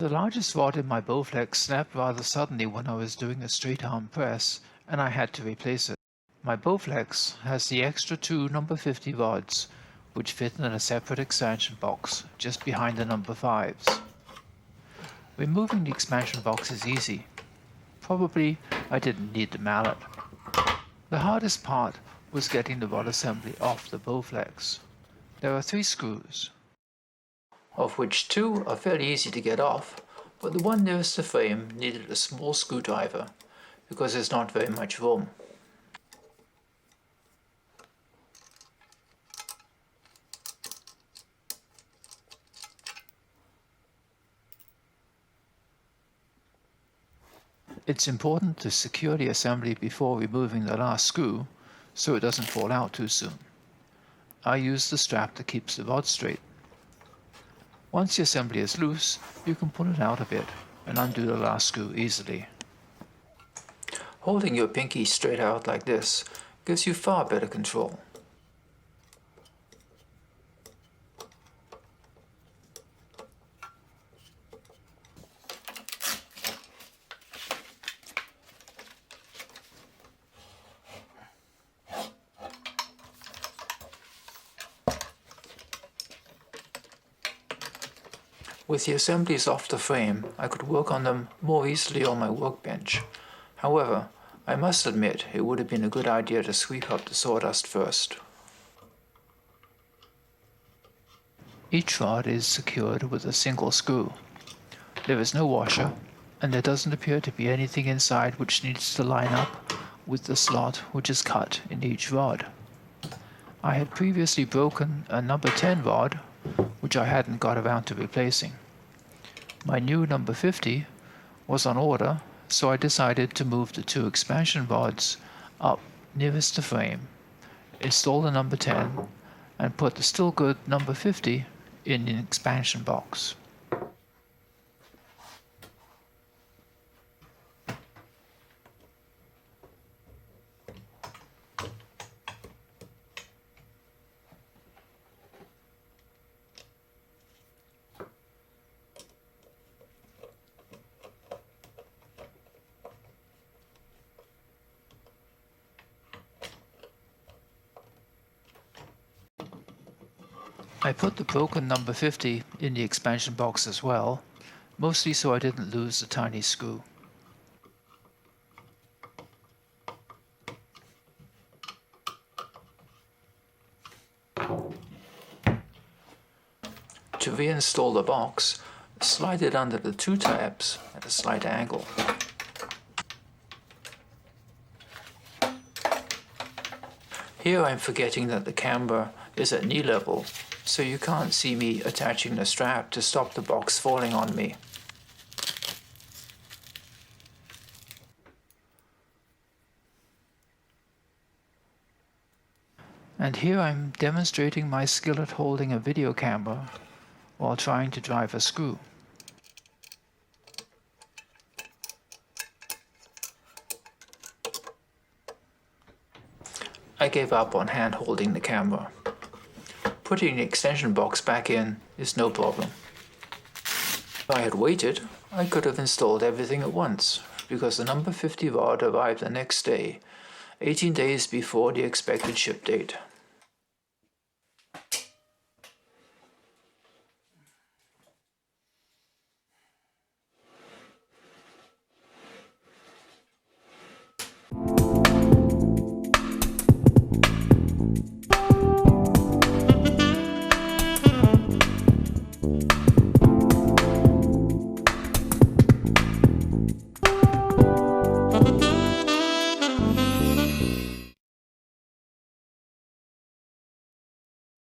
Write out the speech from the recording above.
The largest rod in my Bowflex snapped rather suddenly when I was doing a straight arm press, and I had to replace it. My Bowflex has the extra two number 50 rods, which fit in a separate expansion box just behind the number 5s. Removing the expansion box is easy. Probably I didn't need the mallet. The hardest part was getting the rod assembly off the Bowflex. There are 3 screws, of which 2 are fairly easy to get off, but the one nearest the frame needed a small screwdriver because there's not very much room. It's important to secure the assembly before removing the last screw so it doesn't fall out too soon. I use the strap that keeps the rod straight. Once the assembly is loose, you can pull it out a bit and undo the last screw easily. Holding your pinky straight out like this gives you far better control. With the assemblies off the frame, I could work on them more easily on my workbench. However, I must admit it would have been a good idea to sweep up the sawdust first. Each rod is secured with a single screw. There is no washer, and there doesn't appear to be anything inside which needs to line up with the slot which is cut in each rod. I had previously broken a number 10 rod, which I hadn't got around to replacing. My new number 50 was on order, so I decided to move the 2 expansion rods up nearest the frame, install the number 10, and put the still good number 50 in an expansion box. I put the broken number 50 in the expansion box as well, mostly so I didn't lose the tiny screw. To reinstall the box, slide it under the 2 tabs at a slight angle. Here I'm forgetting that the camber is at knee level, so you can't see me attaching the strap to stop the box falling on me. And here I'm demonstrating my skill at holding a video camera while trying to drive a screw. I gave up on hand holding the camera. Putting the extension box back in is no problem. If I had waited, I could have installed everything at once, because the number 50 rod arrived the next day, 18 days before the expected ship date.